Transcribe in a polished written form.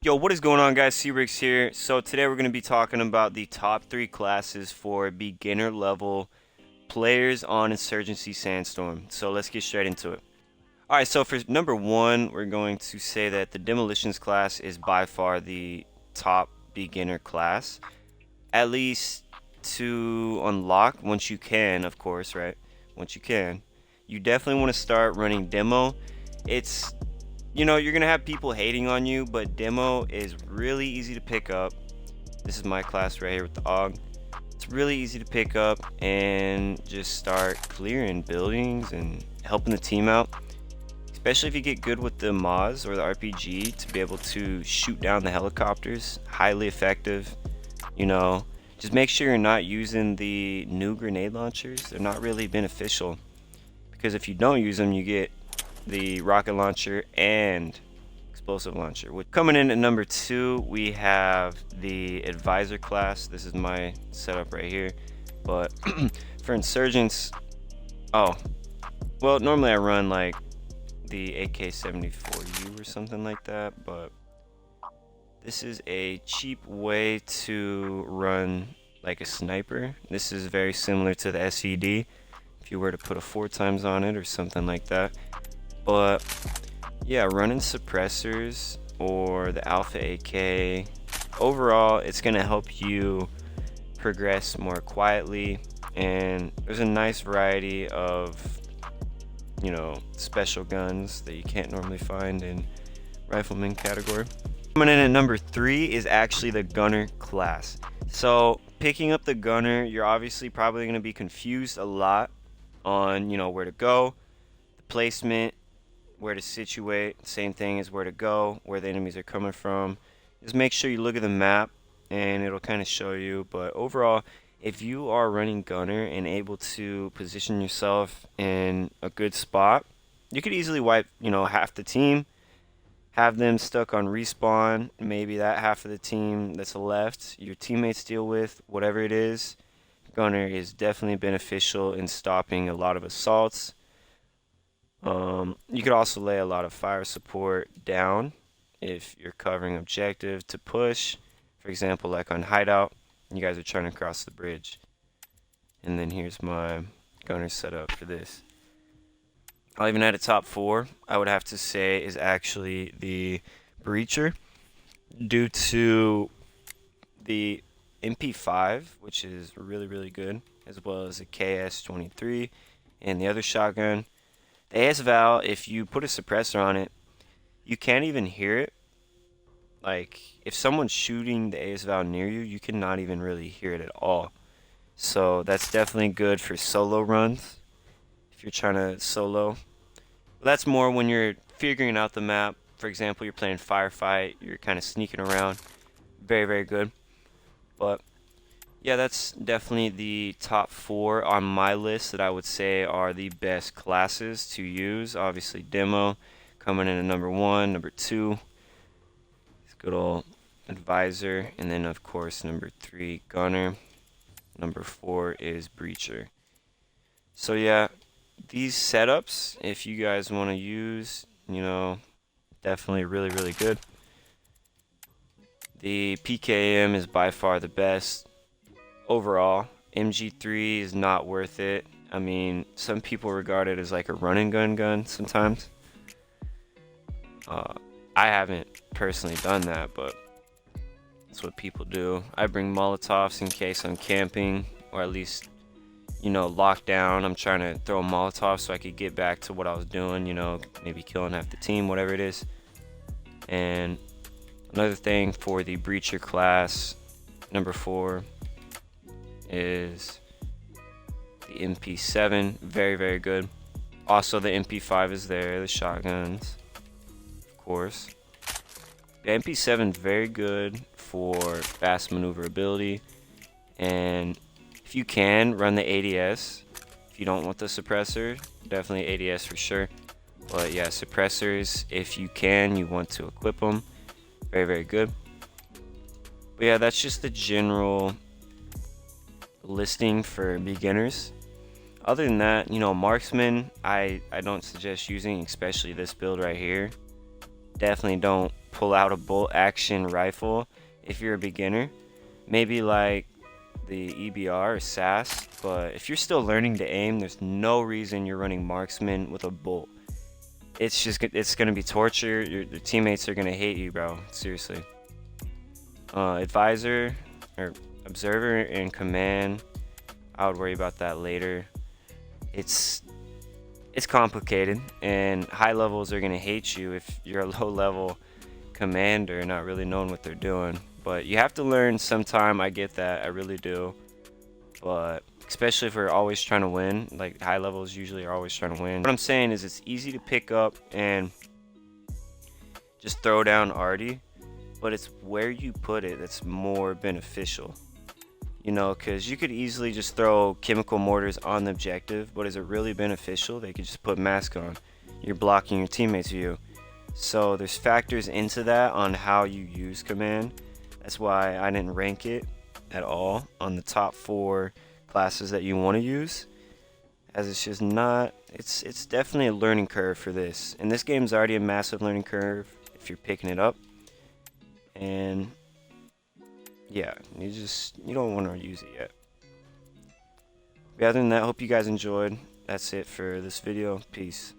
Yo, what is going on, guys? Seabricks here. So today we're going to be talking about the top 3 classes for beginner level players on Insurgency Sandstorm. So let's get straight into it. Alright, so for number 1, we're going to say that the Demolitions class is by far the top beginner class. At least to unlock, once you can, of course, right? Once you can. You definitely want to start running Demo. It's you're gonna have people hating on you, but demo is really easy to pick up. This is my class right here with the AUG. It's really easy to pick up and just start clearing buildings and helping the team out. Especially if you get good with the Moz or the RPG to be able to shoot down the helicopters. Highly effective. You know, just make sure you're not using the new grenade launchers. They're not really beneficial because if you don't use them, you get the rocket launcher and explosive launcher. Coming in at number 2, we have the advisor class. This is my setup right here. But for insurgents, oh, well, normally I run like the AK-74U or something like that, but this is a cheap way to run like a sniper. This is very similar to the SED if you were to put a 4x on it or something like that. But yeah, running suppressors or the Alpha AK, overall it's going to help you progress more quietly, and there's a nice variety of special guns that you can't normally find in rifleman category. Coming in at number 3 is actually the gunner class. So picking up the gunner, you're obviously probably going to be confused a lot on where to go, the placement, where to situate. Same thing as where to go, where the enemies are coming from. Just make sure you look at the map and it'll kind of show you. But overall, if you are running gunner and able to position yourself in a good spot, you could easily wipe half the team, have them stuck on respawn. Maybe that half of the team that's left your teammates deal with whatever it is. Gunner is definitely beneficial in stopping a lot of assaults. You could also lay a lot of fire support down if you're covering objective to push. For example, like on hideout, you guys are trying to cross the bridge. And then here's my gunner setup for this. I'll even add a top 4, I would have to say, is actually the breacher, due to the MP5, which is really, really good, as well as the KS23 and the other shotgun. The AS Val, if you put a suppressor on it, you can't even hear it. Like, if someone's shooting the AS Val near you, you cannot even really hear it at all. So that's definitely good for solo runs, if you're trying to solo. But that's more when you're figuring out the map. For example, you're playing firefight, you're kind of sneaking around. Very, very good. But yeah, that's definitely the top 4 on my list that I would say are the best classes to use. Obviously, Demo coming in at number 1, number 2, good old Advisor, and then of course number 3, Gunner. Number 4 is Breacher. So yeah, these setups, if you guys want to use, definitely really, really good. The PKM is by far the best. Overall, MG3 is not worth it. I mean, some people regard it as like a run and gun sometimes. I haven't personally done that, but that's what people do. I bring Molotovs in case I'm camping, or at least, locked down. I'm trying to throw a Molotov so I could get back to what I was doing, maybe killing half the team, whatever it is. And another thing for the Breacher class, number 4, is the MP7. Very, very good. Also, the MP5 is there, the shotguns, of course. The MP7 is very good for fast maneuverability, and if you can, run the ADS. If you don't want the suppressor, definitely ADS for sure. But yeah, suppressors, if you can, you want to equip them. Very, very good. But yeah, that's just the general listing for beginners. Other than that, marksman, I don't suggest using, especially this build right here. Definitely don't pull out a bolt action rifle if you're a beginner. Maybe like the EBR or SAS, but if you're still learning to aim, there's no reason you're running marksman with a bolt. It's gonna be torture. Your teammates are gonna hate you, bro. Seriously. Advisor or observer and command, I would worry about that later. It's complicated, and high levels are gonna hate you if you're a low level commander not really knowing what they're doing. But you have to learn sometime. I get that, I really do. But especially if we're always trying to win, like high levels usually are always trying to win. What I'm saying is it's easy to pick up and just throw down arty, but it's where you put it that's more beneficial. You know, because you could easily just throw chemical mortars on the objective, but is it really beneficial? They could just put mask on. You're blocking your teammates' view. So there's factors into that on how you use command. That's why I didn't rank it at all on the top 4 classes that you want to use, as it's just not, it's definitely a learning curve for this. And this game's already a massive learning curve if you're picking it up. And yeah, you don't want to use it yet. But other than that, hope you guys enjoyed. That's it for this video. Peace.